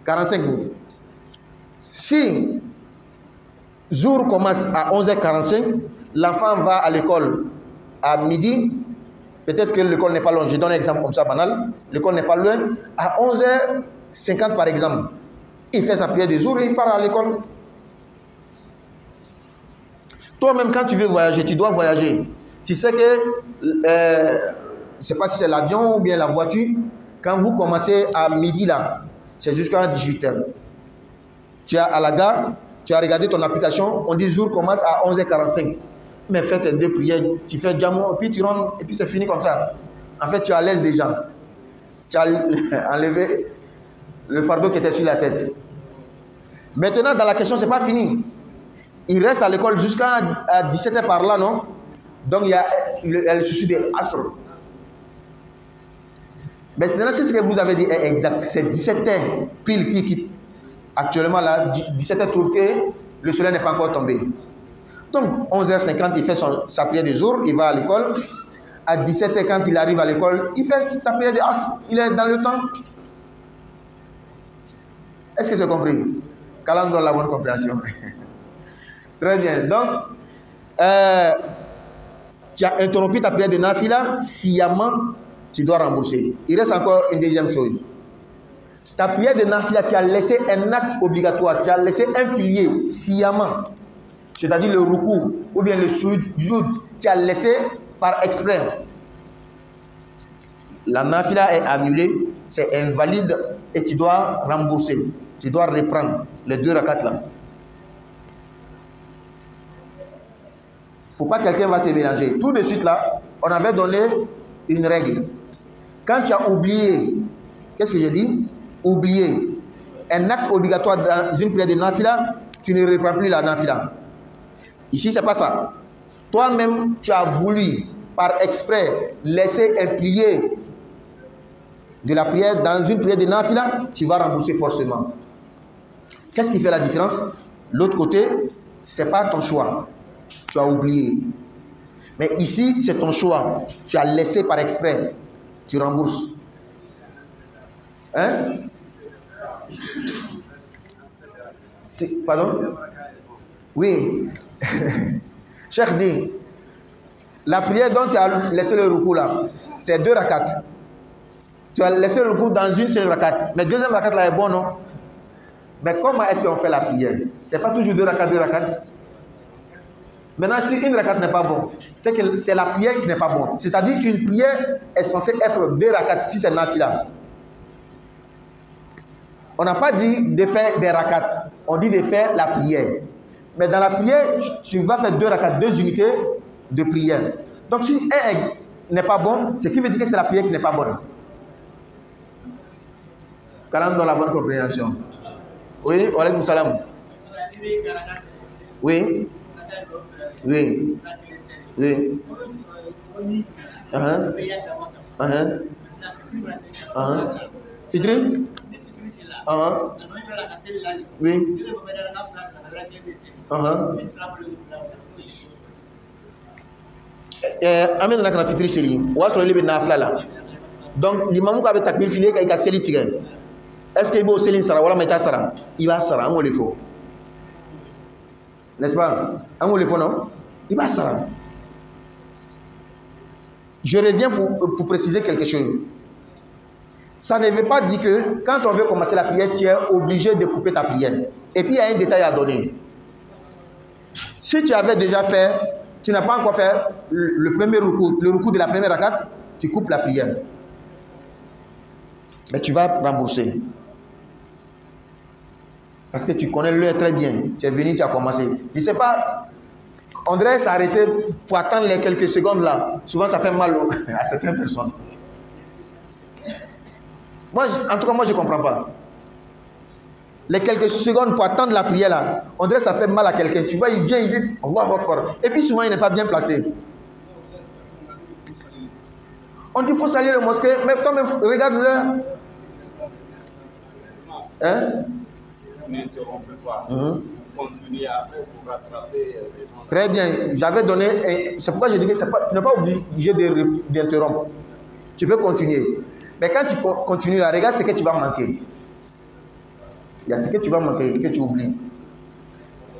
Speaker 1: 45. Si jour commence à 11 h 45, l'enfant va à l'école à midi. Peut-être que l'école n'est pas loin. Je donne un exemple comme ça banal. L'école n'est pas loin. À 11 h 50 par exemple, il fait sa prière des jours et il part à l'école. Toi-même, quand tu veux voyager, tu dois voyager. Tu sais que, je ne sais pas si c'est l'avion ou bien la voiture, quand vous commencez à midi là, c'est jusqu'à 18 h. Tu es à la gare, tu as regardé ton application, on dit le jour commence à 11 h 45. Mais fais tes 2 prières, tu fais diamant, et puis tu rentres, et puis c'est fini comme ça. En fait, tu es à l'aise déjà. Tu as enlevé le fardeau qui était sur la tête. Maintenant, dans la question, ce n'est pas fini. Il reste à l'école jusqu'à 17 h par là, non? Donc, il y a le souci des astres. Maintenant, c'est ce que vous avez dit est exact. C'est 17 h pile qui quitte. Actuellement, là, 17 h trouve que le soleil n'est pas encore tombé. Donc, 11 h 50, il fait sa prière des jours, il va à l'école. À 17 h, quand il arrive à l'école, il fait sa prière des astres. Il est dans le temps. Est-ce que c'est compris? Qu'Allah donne la bonne compréhension. Très bien. Donc, tu as interrompu ta prière de nafila, sciemment, tu dois rembourser. Il reste encore une deuxième chose. Ta prière de nafila, tu as laissé un acte obligatoire, tu as laissé un pilier sciemment, c'est-à-dire le ruku ou bien le sujoud, tu as laissé par exprès, la nafila est annulée, c'est invalide et tu dois rembourser. Tu dois reprendre les 2 rakats là. Il ne faut pas que quelqu'un va se mélanger. Tout de suite là, on avait donné une règle. Quand tu as oublié, qu'est-ce que j'ai dit? Oublier un acte obligatoire dans une prière de nafila, tu ne reprends plus la nafila. Ici, c'est pas ça. Toi-même, tu as voulu, par exprès, laisser un pilier de la prière dans une prière de nafila, tu vas rembourser forcément. Qu'est-ce qui fait la différence? L'autre côté, ce n'est pas ton choix. Tu as oublié. Mais ici, c'est ton choix. Tu as laissé par exprès. Tu rembourses. Hein? Pardon? Oui. Cheikh dit, la prière dont tu as laissé le rukou là, c'est 2 rakats. Tu as laissé le rukou dans une seule rakat. Mais 2e rakat là est bon, non? Mais comment est-ce qu'on fait la prière? C'est pas toujours 2 rakats, 2 rakats. Maintenant, si une rakat n'est pas bon, c'est que c'est la prière qui n'est pas bonne. C'est-à-dire qu'une prière est censée être 2 rakats si c'est nafila. On n'a pas dit de faire des rakats, on dit de faire la prière. Mais dans la prière, tu vas faire 2 rakats, 2 unités de prière. Donc si un n'est pas bon, ce qui veut dire que c'est la prière qui n'est pas bonne. Kalam dans la bonne compréhension. Oui, wa alaykoum salam. Oui. Oui. Oui. Fitri? Oui. Amen na kana fitri seli. Wa so libe na flala. Donc l'imam ko avec takbir fini kay ka seli tigay. Est-ce qu'il va au seli sara wala meta sara? Il va sara, on le faut. N'est-ce pas? On le faut non? Il va sara. Je reviens pour préciser quelque chose. Ça ne veut pas dire que quand on veut commencer la prière, tu es obligé de couper ta prière. Et puis il y a un détail à donner. Si tu avais déjà fait, tu n'as pas encore fait le premier ruku, le ruku de la première rakat, tu coupes la prière. Mais tu vas rembourser. Parce que tu connais l'heure très bien. Tu es venu, tu as commencé. Je ne sais pas, on devrait s'arrêter pour attendre les quelques secondes là. Souvent ça fait mal à certaines personnes. Moi, en tout cas, moi je ne comprends pas. Les quelques secondes pour attendre la prière là, on dirait que ça fait mal à quelqu'un. Tu vois, il vient, il dit Allahu Akbar. Et puis souvent, il n'est pas bien placé. On dit qu'il faut saluer le mosquée, mais toi-même, regarde-le. Hein?
Speaker 2: N'interrompez pas. Continuez à faire pour rattraper les gens.
Speaker 1: Très bien. J'avais donné. C'est pourquoi je dis que tu n'es pas obligé d'interrompre. Tu peux continuer. Mais quand tu continues là, regarde ce que tu vas manquer. Il y a ce que tu vas manquer, que tu oublies.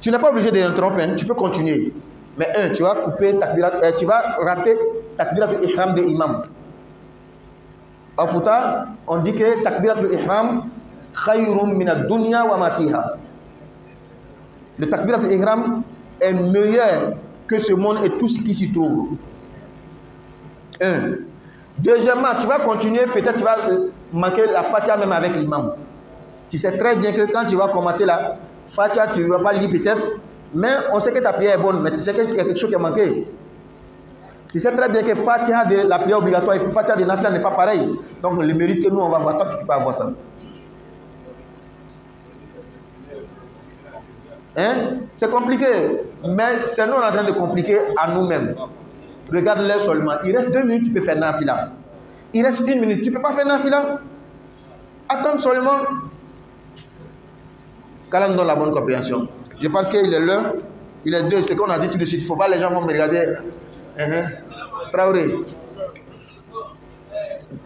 Speaker 1: Tu n'es pas obligé d'interrompre, hein, tu peux continuer. Mais tu vas couper tu vas rater takbiratul ihram de l'imam. Or pourtant, on dit que takbiratul ihram khayrun min ad-dunya wa ma fiha. Le takbiratul ihram est meilleur que ce monde et tout ce qui s'y trouve. Deuxièmement, tu vas continuer, peut-être tu vas manquer la Fatiha même avec l'imam. Tu sais très bien que quand tu vas commencer la Fatiha, tu ne vas pas lire peut-être, mais on sait que ta prière est bonne, mais tu sais qu'il y a quelque chose qui a manqué. Tu sais très bien que Fatiha de la prière obligatoire et Fatiha de Nafila n'est pas pareil. Donc le mérite que nous on va voir, toi tu ne peux pas avoir ça. Hein? C'est compliqué, mais c'est nous en train de compliquer à nous-mêmes. Regarde-les seulement. Il reste 2 minutes, tu peux faire Nafila. Il reste 1 minute, tu ne peux pas faire Nafila. Attends seulement. Calme dans la bonne compréhension. Je pense qu'il est l'heure. Il est 2, c'est qu'on a dit tout de suite. Il ne faut pas les gens vont me regarder. Traoré.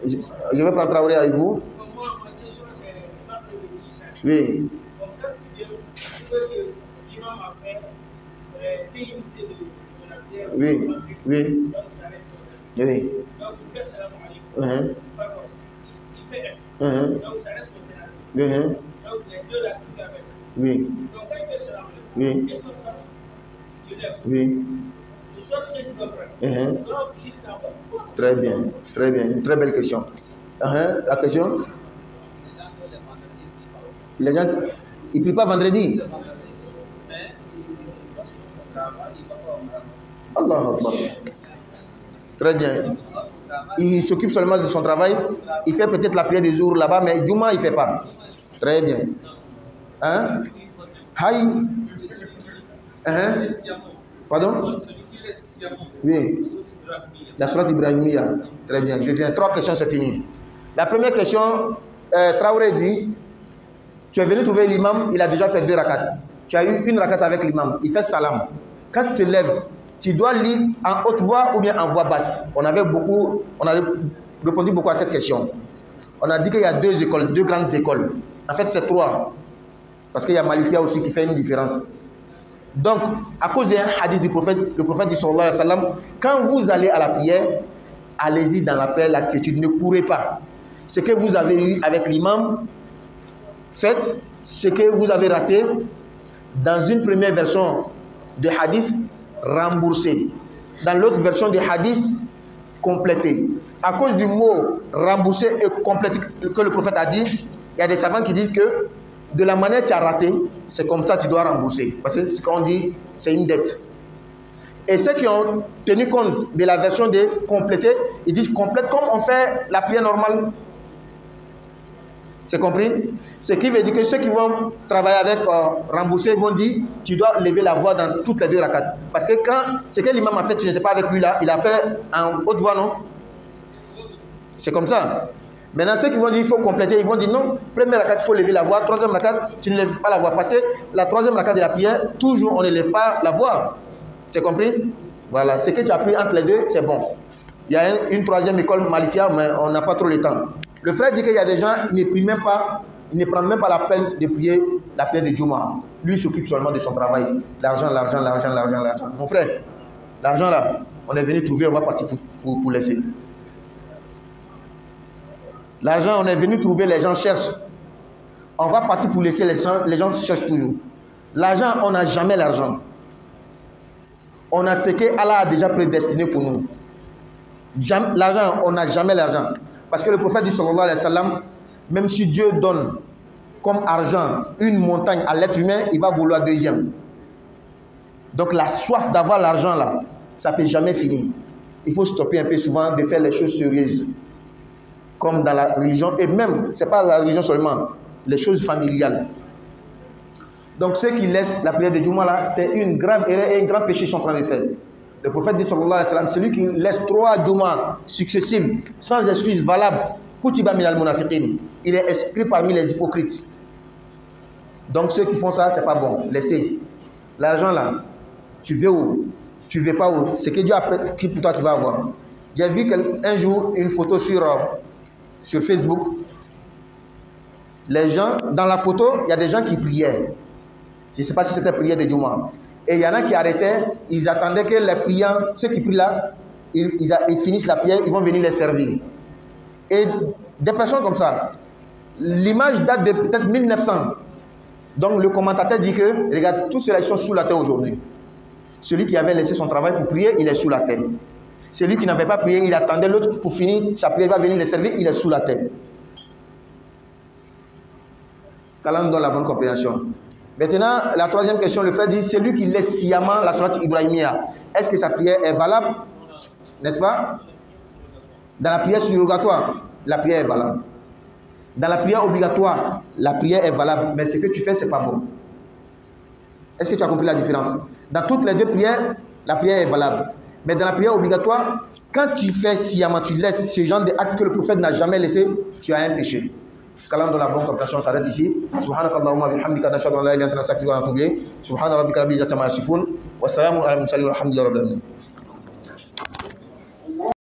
Speaker 1: Je vais prendre Traoré avec vous. Oui. Oui, oui. Oui. Oui. Oui. Oui. Très bien, une très belle question. La question? Les gens, ils ne prient pas vendredi. Allah Akbar. Très bien. Il s'occupe seulement de son travail. Il fait peut-être la prière des jours là-bas, mais Juma, il ne fait pas. Très bien. Hein? Haï. Pardon? Oui. La Surat Ibrahimiya. Très bien. Je viens. 3 questions, c'est fini. La première question, Traoré dit, tu es venu trouver l'imam, il a déjà fait 2 rakats. Tu as eu 1 rakat avec l'imam. Il fait salam. Quand tu te lèves, tu dois lire en haute voix ou bien en voix basse. On a répondu beaucoup à cette question. On a dit qu'il y a 2 écoles, 2 grandes écoles. En fait, c'est 3. Parce qu'il y a Malikia aussi qui fait une différence. Donc, à cause d'un hadith du prophète, le prophète dit sallallahu alayhi wa sallam, quand vous allez à la prière, allez-y dans la paix, la quiétude, ne courez pas. Ce que vous avez eu avec l'imam, faites ce que vous avez raté dans une première version de hadith, remboursé. Dans l'autre version de hadith, complété. À cause du mot remboursé et complété que le prophète a dit, il y a des savants qui disent que de la manière que tu as raté, c'est comme ça que tu dois rembourser. Parce que ce qu'on dit, c'est une dette. Et ceux qui ont tenu compte de la version de complété, ils disent complète comme on fait la prière normale. C'est compris? Ce qui veut dire que ceux qui vont travailler avec rembourser vont dire tu dois lever la voix dans toutes les 2 rakats. Parce que quand ce que l'imam a fait, tu n'étais pas avec lui là, il a fait en haute voix, non? C'est comme ça. Maintenant, ceux qui vont dire il faut compléter, ils vont dire non, première rakat, il faut lever la voix, 3e rakat, tu ne lèves pas la voix. Parce que la 3e rakat de la prière, toujours on ne lève pas la voix. C'est compris? Voilà, ce que tu as pris entre les 2, c'est bon. Il y a une 3e école Malikia, mais on n'a pas trop le temps. Le frère dit qu'il y a des gens, il ne prend même pas la peine de prier la prière de Juma. Lui, il s'occupe seulement de son travail. L'argent. Mon frère, l'argent là, on est venu trouver, on va partir pour laisser. L'argent, on est venu trouver, les gens cherchent. On va partir pour laisser, les gens cherchent toujours. L'argent, on n'a jamais l'argent. On a ce que Allah a déjà prédestiné pour nous. L'argent, on n'a jamais l'argent. Parce que le prophète dit sallallahu alayhi wa sallam, même si Dieu donne comme argent une montagne à l'être humain, il va vouloir 2e. Donc la soif d'avoir l'argent là, ça ne peut jamais finir. Il faut stopper un peu souvent de faire les choses sérieuses. Comme dans la religion, et même, ce n'est pas la religion seulement, les choses familiales. Donc ceux qui laissent la prière de Juma là, c'est une grave erreur et un grand péché qu'ils sont en train de faire. Le prophète dit sallallahu alayhi wa sallam, celui qui laisse 3 Juma successives, sans excuse valable, kutiba minal munafiqin, il est inscrit parmi les hypocrites. Donc ceux qui font ça, c'est pas bon. Laissez. L'argent là, tu veux où? Tu veux pas où? Ce que Dieu a pris pour toi, tu vas avoir. J'ai vu un jour une photo sur Facebook. Les gens, dans la photo, il y a des gens qui priaient. Je ne sais pas si c'était prière de Juma. Et il y en a qui arrêtaient, ils attendaient que les priants, ceux qui prient là, ils finissent la prière, ils vont venir les servir. Et des personnes comme ça, l'image date de peut-être 1900. Donc le commentateur dit que, regarde, tous ceux-là, ils sont sous la terre aujourd'hui. Celui qui avait laissé son travail pour prier, il est sous la terre. Celui qui n'avait pas prié, il attendait l'autre pour finir sa prière, va venir les servir, il est sous la terre. Qu'Allah nous donne la bonne compréhension. Maintenant, la 3e question, le frère dit, celui qui laisse sciemment la Surat Ibrahimiya, est-ce que sa prière est valable? N'est-ce pas? Dans la prière surrogatoire, la prière est valable. Dans la prière obligatoire, la prière est valable. Mais ce que tu fais, ce n'est pas bon. Est-ce que tu as compris la différence? Dans toutes les 2 prières, la prière est valable. Mais dans la prière obligatoire, quand tu fais sciemment, tu laisses ce genre d'acte que le prophète n'a jamais laissé, tu as un péché. Qu'Allah de la bonne compréhension s'arrête ici. Subhanakallahumma bihamdika nashhadu an la ilaha illa anta nastaghfiruka wa natubu ilayk. Subhana rabbika rabbil izzati amma yasifun. Wa salamun ala al mursalin walhamdulillahi rabbil alamin.